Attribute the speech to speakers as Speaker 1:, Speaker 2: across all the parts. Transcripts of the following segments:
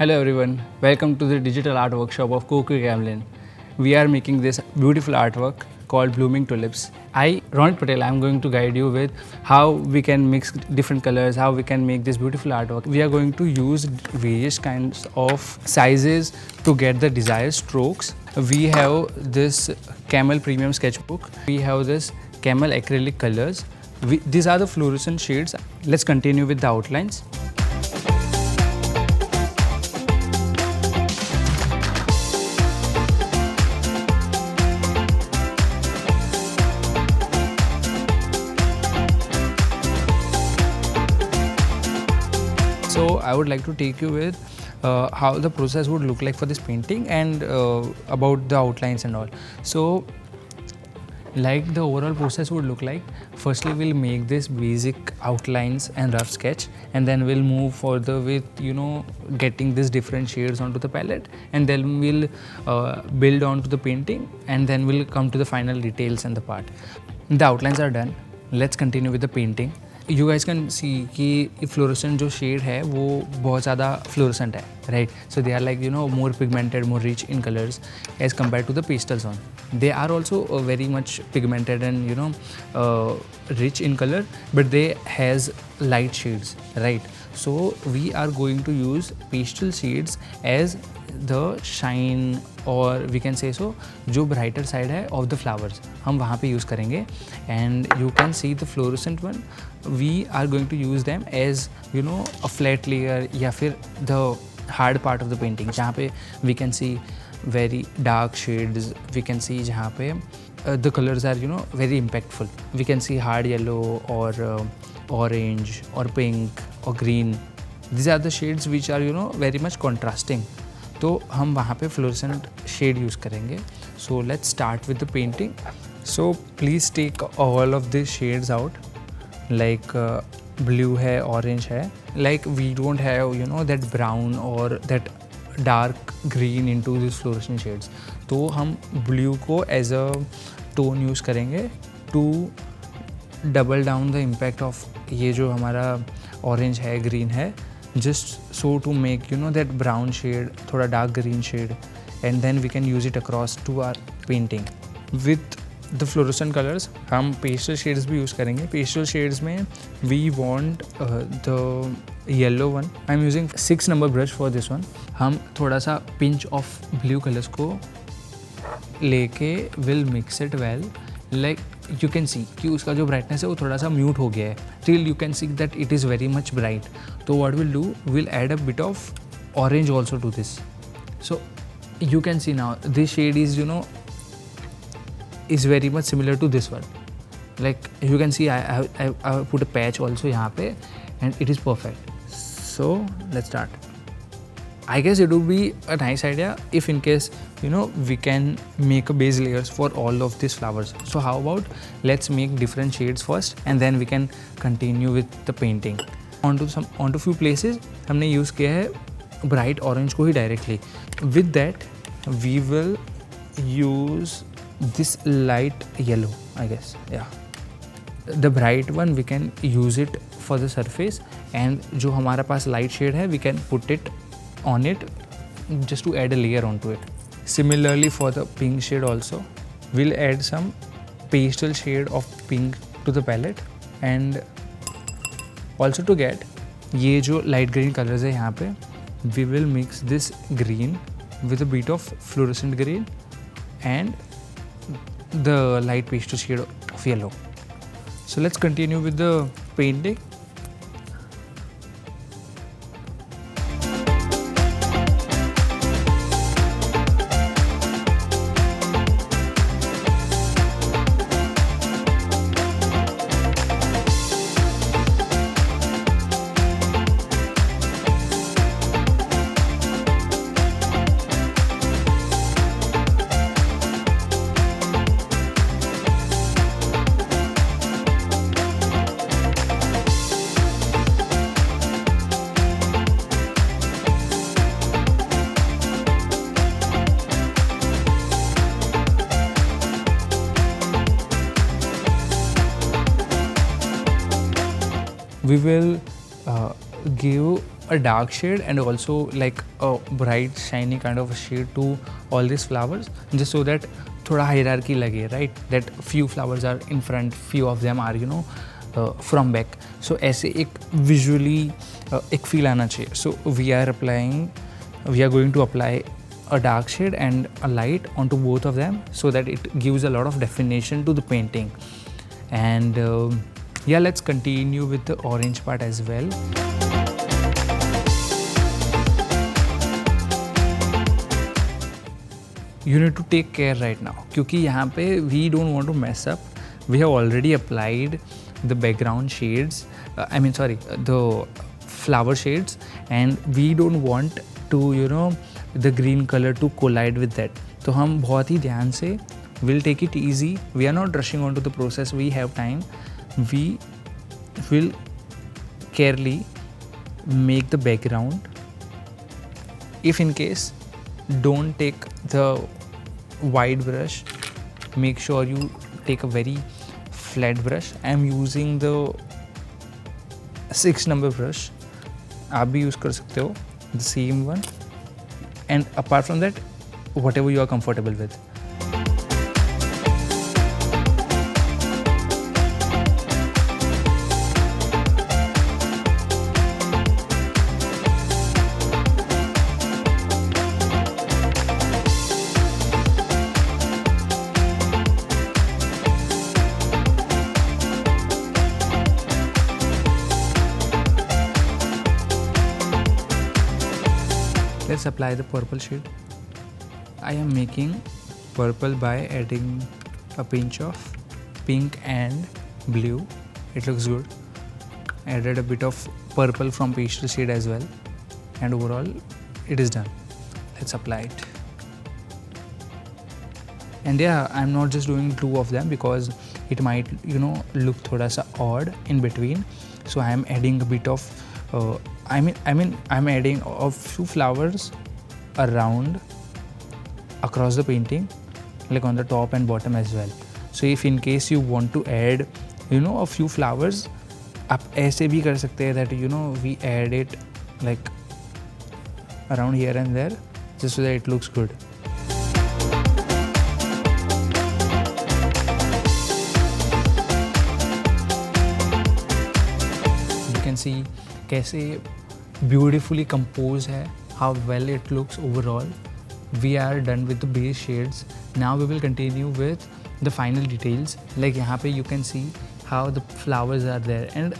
Speaker 1: Hello everyone, welcome to the digital art workshop of Kokuyo Camlin. We are making this beautiful artwork called Blooming Tulips. Ronit Patel, I am going to guide you with how we can mix different colors, how we can make this beautiful artwork. We are going to use various kinds of sizes to get the desired strokes. We have this Camel premium sketchbook. We have this Camel acrylic colors. These are the fluorescent shades. Let's continue with the outlines. So I would like to take you with how the process would look like for this painting and about the outlines and all. So like the overall process would look like, firstly we'll make this basic outlines and rough sketch, and then we'll move further with getting these different shades onto the palette, and then we'll build onto the painting, and then we'll come to the final details and the part. The outlines are done. Let's continue with the painting. You guys can see कि fluorescent जो shade है वो बहुत ज़्यादा fluorescent है, right? So they are like more pigmented, more rich in colors as compared to the pastels one. They are also very much pigmented and rich in color, but they has light shades, right? So we are going to use pastel shades as the shine, or we can say so जो brighter side है of the flowers हम वहाँ पे use करेंगे. And you can see the fluorescent one, we are going to use them as a flat layer या फिर the hard part of the painting जहाँ पे we can see very dark shades, we can see जहाँ पे the colors are very impactful. We can see hard yellow or orange or pink or green. These are the shades which are very much contrasting. तो हम वहाँ पे fluorescent shade use करेंगे. So let's start with the painting. So please take all of these shades out. Like blue है, orange है. Like we don't have that brown or that dark green into these fluorescent shades. तो हम blue को as a tone use करेंगे to double down the impact of ये जो हमारा orange है, green है. Just so to make that brown shade, थोड़ा dark green shade, and then we can use it across to our painting. With the fluorescent colors हम pastel shades भी use करेंगे. Pastel shades में we want the yellow one. I'm using 6 number brush for this one. हम थोड़ा सा pinch of blue colors को लेके will mix it well. Like you can see कि उसका जो brightness है वो थोड़ा सा mute हो गया है. Till you can see that it is very much bright. So what we'll do, we'll add a bit of orange also to this. So you can see now this shade is is very much similar to this one. Like you can see I put a patch also यहाँ पे, and it is perfect. So let's start. I guess it would be a nice idea if in case we can make a base layers for all of these flowers. So how about let's make different shades first, and then we can continue with the painting. Onto few places हमने use किया है bright orange को ही directly. With that we will use this light yellow, I guess. Yeah, the bright one we can use it for the surface, and जो हमारा पास light shade है we can put it on it just to add a layer onto it. Similarly for the pink shade also, we'll add some pastel shade of pink to the palette, and also to get ये जो light green colors है यहाँ पे, we will mix this green with a bit of fluorescent green and the light pastel shade of yellow. So let's continue with the painting. We will give a dark shade and also like a bright shiny kind of a shade to all these flowers, just so that thoda hierarchy lage, right? That few flowers are in front, few of them are from back. So ऐसे एक visually एक feel आना चाहिए. So we are going to apply a dark shade and a light onto both of them, so that it gives a lot of definition to the painting. And yeah, let's continue with the orange part as well. You need to take care right now, क्योंकि यहाँ पे we don't want to mess up. We have already applied the background shades, the flower shades, and we don't want to the green color to collide with that. तो हम बहुत ही ध्यान से we'll take it easy. We are not rushing onto the process. We have time. We will carefully make the background. If in case, don't take the wide brush. Make sure you take a very flat brush. I am using the 6 number brush. आप भी use कर सकते हो the same one. And apart from that, whatever you are comfortable with. Let's apply the purple shade. I am making purple by adding a pinch of pink and blue. It looks good. I added a bit of purple from pastel shade as well, and overall it is done. Let's apply it. And yeah, I'm not just doing 2 of them because it might look thoda sa odd in between. So I am adding a bit of I'm adding a few flowers around across the painting, like on the top and bottom as well. So if in case you want to add a few flowers, आप ऐसे भी कर सकते हैं that we add it like around here and there, just so that it looks good. You can see कैसे beautifully composed है, how well it looks overall. We are done with the base shades. Now we will continue with the final details. Like यहाँ पे you can see how the flowers are there, and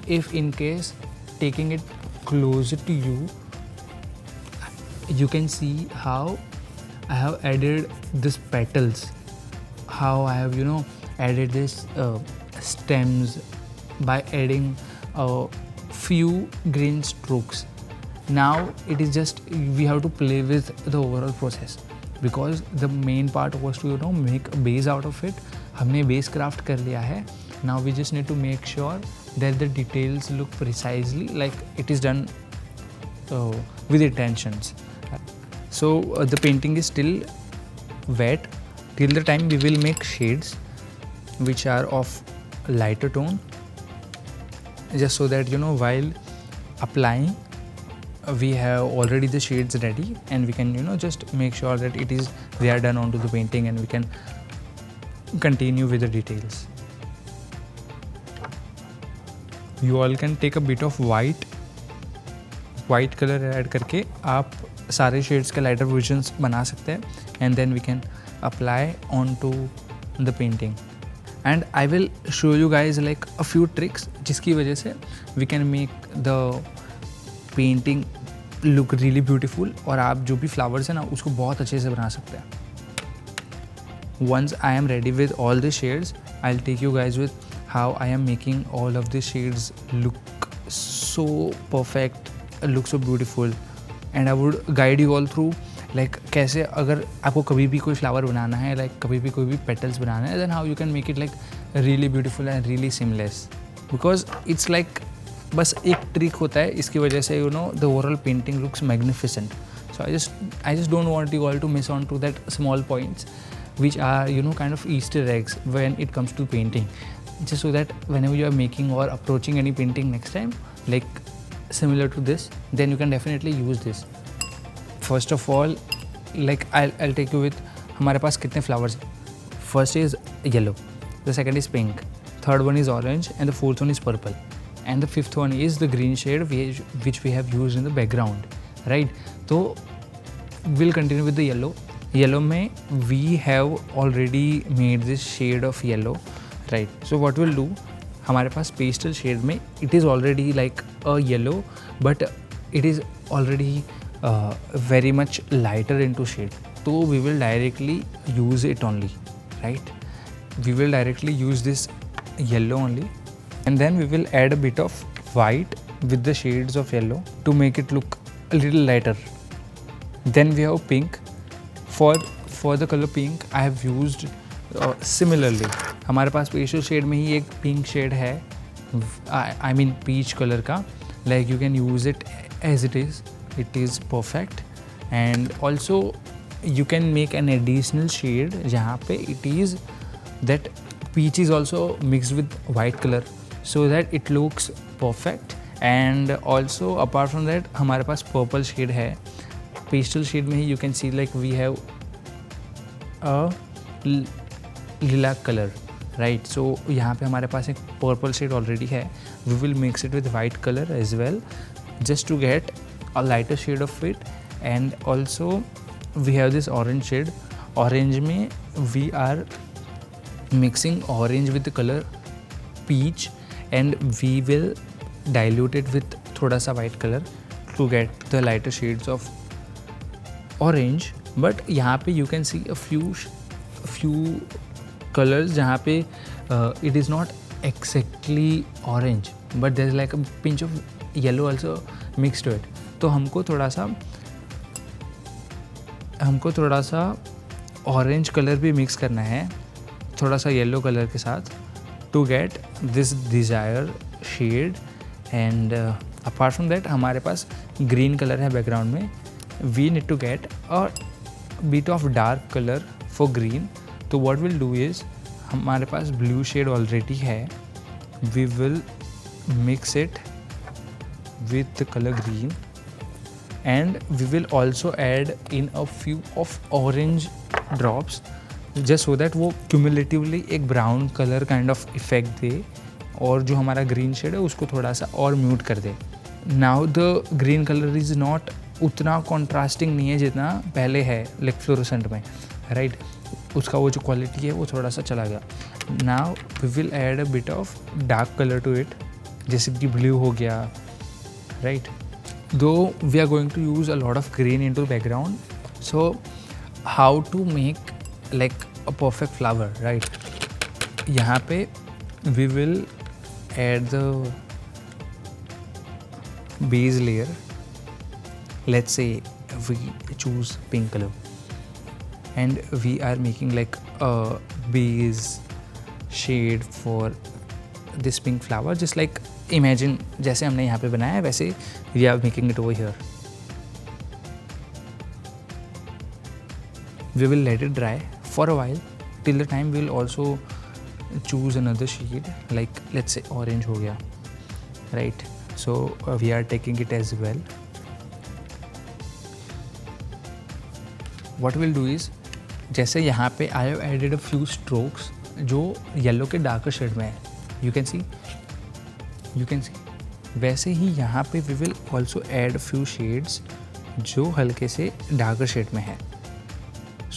Speaker 1: if in case taking it closer to you, you can see how I have added this petals, how I have added this stems by adding few green strokes. Now it is just we have to play with the overall process, because the main part was to make a base out of it. हमने base craft कर लिया है. Now we just need to make sure that the details look precisely like it is done with intentions. So the painting is still wet till the time we will make shades which are of lighter tone, just so that while applying we have already the shades ready, and we can just make sure that they are done onto the painting, and we can continue with the details. You all can take a bit of white color add करके आप सारे shades के lighter versions बना सकते हैं, and then we can apply onto the painting. And I will show you guys like a few tricks जिसकी वजह से we can make the painting look really beautiful, और आप जो भी flowers है ना उसको बहुत अच्छे से बना सकते हैं. Once I am ready with all the shades, I'll take you guys with how I am making all of the shades look so perfect, look so beautiful, and I would guide you all through like कैसे अगर आपको कभी भी कोई flower बनाना है, like कभी भी कोई भी petals बनाना है, then how you can make it like really beautiful and really seamless, because it's like बस एक ट्रिक होता है, इसकी वजह से the overall painting looks magnificent. So I just don't want you all to miss on to that small points which are kind of Easter eggs when it comes to painting, just so that whenever you are making or approaching any painting next time, like similar to this, then you can definitely use this. First of all, like I'll take you with हमारे पास कितने flowers हैं. First is yellow, the second is pink, third one is orange, and the fourth one is purple, and the fifth one is the green shade which we have used in the background, right? So we'll continue with the yellow. Yellow में we have already made this shade of yellow, right? So what we'll do, हमारे पास pastel shade में it is already like a yellow, but it is already very much lighter into shade. So we will directly use it only, right? We will directly use this yellow only, and then we will add a bit of white with the shades of yellow to make it look a little lighter. Then we have pink. For the color pink, I have used similarly. हमारे पास pastel shade में ही एक pink shade है, I mean peach color का. Like you can use it as it is perfect. And also you can make an additional shade जहाँ पे it is that peach is also mixed with white color so that it looks perfect. And also apart from that हमारे पास purple shade है. Pastel shade में ही you can see like we have a lilac color, right? So यहाँ पे हमारे पास एक purple shade already है. We will mix it with white color as well just to get a lighter shade of it. And also we have this orange shade. Orange में we are mixing orange with the color peach, and we will dilute it with थोड़ा सा white color to get the lighter shades of orange. But यहाँ पे you can see a few colors जहाँ पे it is not exactly orange, but there is like a pinch of yellow also mixed to it. तो हमको थोड़ा सा orange color भी mix करना है थोड़ा सा yellow color के साथ to get this desired shade. And apart from that हमारे पास green color है background में. We need to get a bit of dark color for green. तो what we'll do is हमारे पास blue shade already है. We will mix it with the color green, and we will also add in a few of orange drops just so that वो cumulatively एक brown color kind of effect दे और जो हमारा green shade है उसको थोड़ा सा और mute कर दे. Now the green color is not उतना कॉन्ट्रास्टिंग नहीं है जितना पहले है लाइक फ्लोरोसेंट में, राइट? उसका वो जो क्वालिटी है वो थोड़ा सा चला गया. Now we will add a bit of dark colour to it, जैसे कि ब्लू हो गया, right? Though we are going to use a lot of green in to background. So how to make like a perfect flower, right? यहाँ पे we will add the base layer. Let's say we choose pink color and we are making like a base shade for this pink flower, just like imagine जैसे हमने यहाँ पे बनाया है वैसे we are making it over here. We will let it dry for a while till the time we will also choose another shade, like let's say orange हो गया, right? So we are taking it as well. What we'll do is जैसे यहाँ पे I have added a few strokes जो yellow के darker shade में है, you can see वैसे ही यहाँ पे we will also add a few shades जो हल्के से डार्कर शेड में है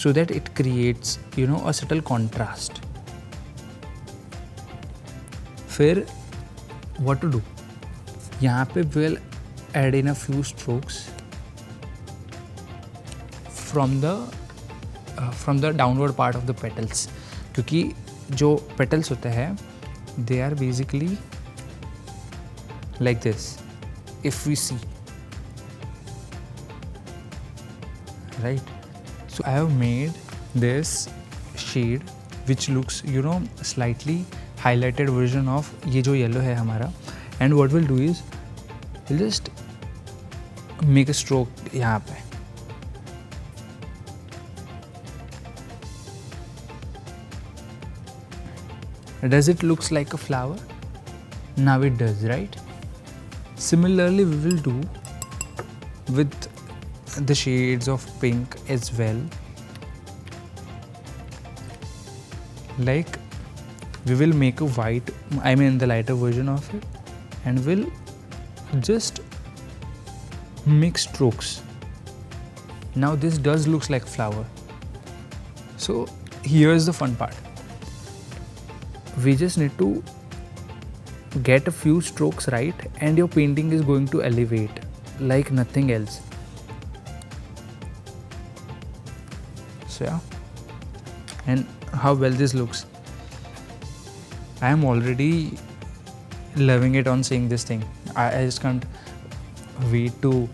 Speaker 1: so that it creates a subtle contrast. फिर what to do, यहाँ पे we will add in a few strokes from the downward part of the petals, क्योंकि जो petals होते हैं they are basically like this. If we see, right? So I have made this shade which looks slightly highlighted version of ये जो yellow है हमारा. And what we'll do is we'll just make a stroke यहाँ पे. Does it looks like a flower? Now it does, right? Similarly, we will do with the shades of pink as well. Like, we will make a white, I mean the lighter version of it, and we'll just mix strokes. Now this does looks like flower. So here's the fun part. We just need to get a few strokes right and your painting is going to elevate like nothing else. So yeah, and how well this looks. I am already loving it on seeing this thing. I just can't wait to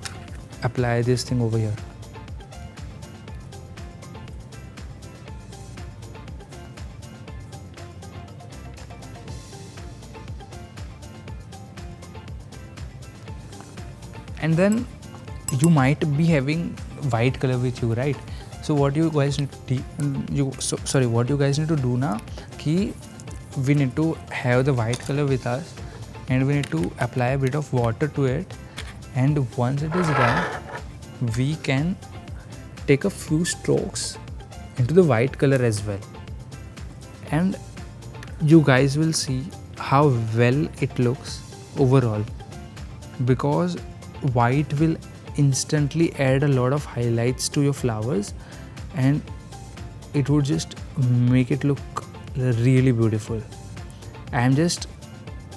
Speaker 1: apply this thing over here. And then you might be having white color with you, right? So what you guys need to what you guys need to do now, ki we need to have the white color with us and we need to apply a bit of water to it, and once it is done we can take a few strokes into the white color as well, and you guys will see how well it looks overall, because white will instantly add a lot of highlights to your flowers and it would just make it look really beautiful. I am just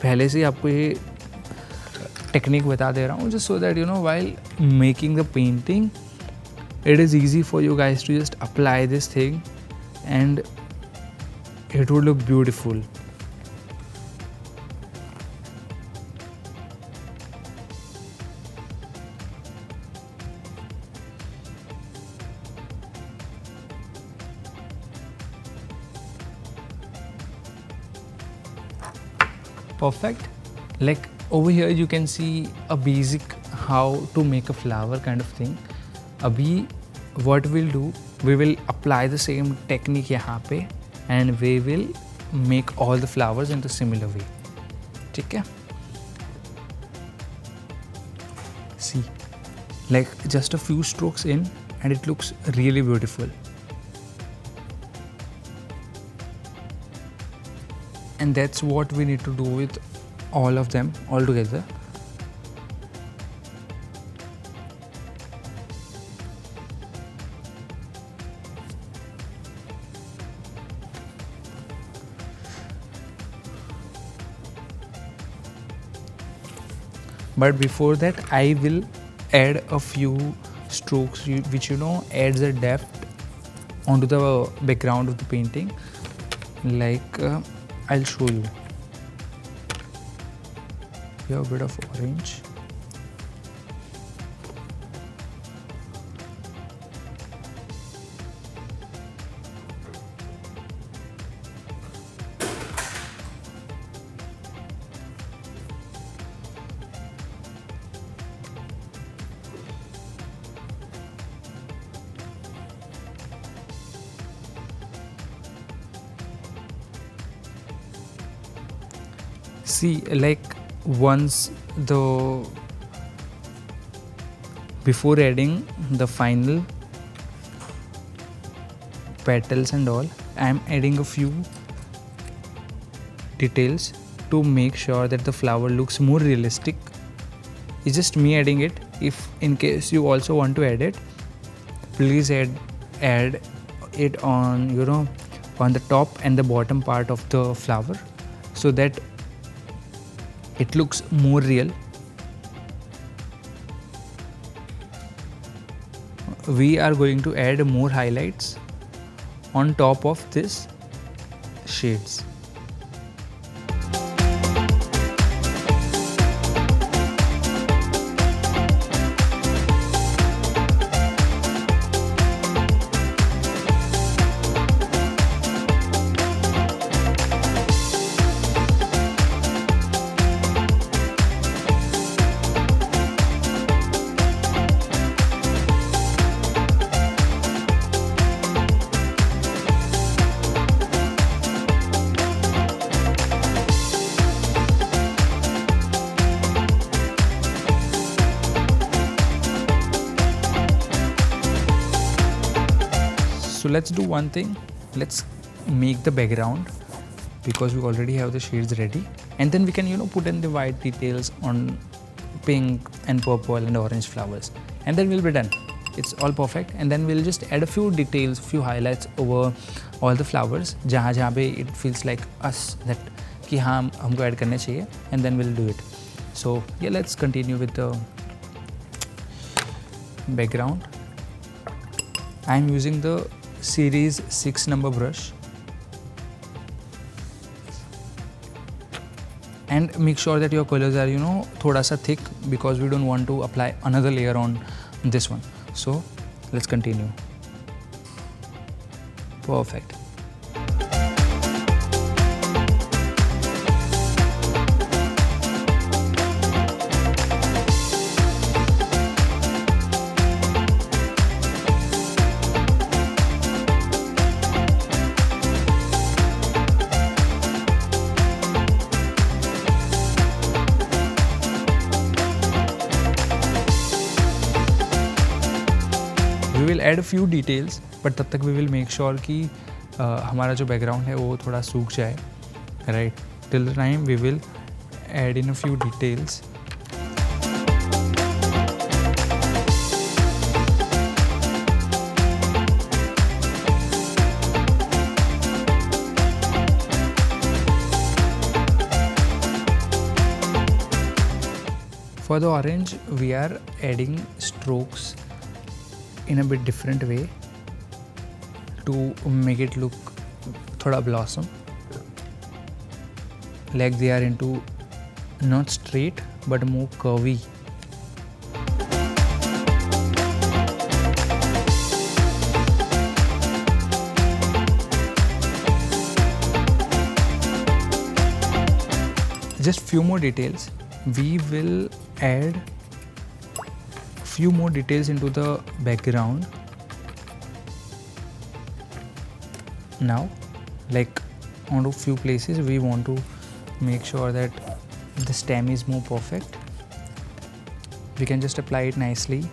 Speaker 1: पहले से आपको ये technique बता दे रहा हूँ, just so that you know while making the painting it is easy for you guys to just apply this thing and it would look beautiful. Perfect. Like over here you can see a basic how to make a flower kind of thing. Abhi what we'll do, we will apply the same technique यहाँ पे and we will make all the flowers in the similar way. ठीक है? See, like just a few strokes in and it looks really beautiful. And that's what we need to do with all of them all together. But before that I will add a few strokes which adds a depth onto the background of the painting. Like I'll show you. Here a bit of orange. See, like once before adding the final petals and all, I am adding a few details to make sure that the flower looks more realistic. It's just me adding it. If in case you also want to add it, please add it on on the top and the bottom part of the flower so that it looks more real. We are going to add more highlights on top of this shades. So let's do one thing. Let's make the background because we already have the shades ready, and then we can put in the white details on pink and purple and orange flowers, and then we'll be done. It's all perfect. And then we'll just add a few details, few highlights over all the flowers जहाँ पे it feels like us that कि हाँ हमको add करने चाहिए, and then we'll do it. So yeah, let's continue with the background. I'm using the series 6 number brush, and make sure that your colors are thoda sa thick because we don't want to apply another layer on this one. So let's continue. Perfect. We will add a few details, but तब तक we will make sure कि हमारा जो background है वो थोड़ा सूख जाए, right? Till the time we will add in a few details. For the orange, we are adding strokes in a bit different way to make it look thoda blossom, like they are into not straight but more curvy. Just few more details. We will add few more details into the background now, like on a few places we want to make sure that the stem is more perfect. We can just apply it nicely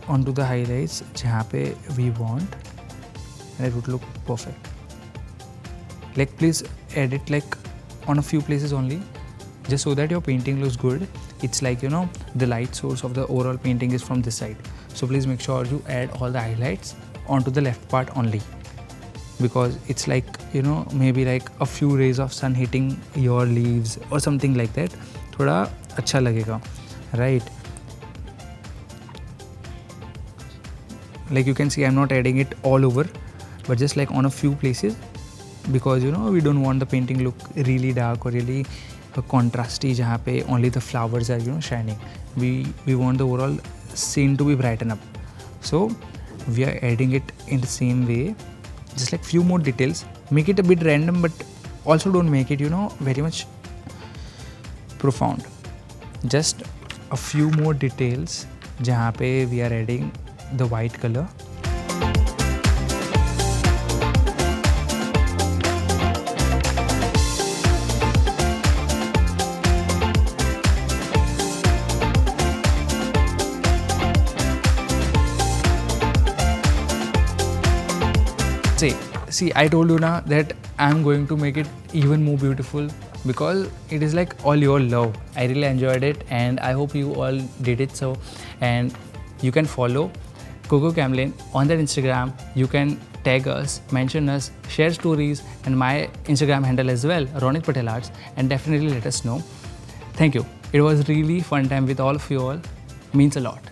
Speaker 1: onto the highlights jahan pe we want, and it would look perfect. Like please add it like on a few places only, just so that your painting looks good. It's like the light source of the overall painting is from this side, so please make sure you add all the highlights onto the left part only, because it's like maybe like a few rays of sun hitting your leaves or something like that, thoda अच्छा लगेगा, right? Like you can see, I'm not adding it all over, but just like on a few places, because we don't want the painting look really dark or really contrasty jahan pe only the flowers are shining. We want the overall scene to be brightened up, so we are adding it in the same way. Just like few more details, make it a bit random, but also don't make it very much profound. Just a few more details jahan pe we are adding the white color. See, I told you now that I'm going to make it even more beautiful because it is like all your love. I really enjoyed it, and I hope you all did it so. And you can follow Kokuyo Camlin on that Instagram. You can tag us, mention us, share stories, and my Instagram handle as well, Ronit Patel Arts, and definitely let us know. Thank you. It was really fun time with all of you all. Means a lot.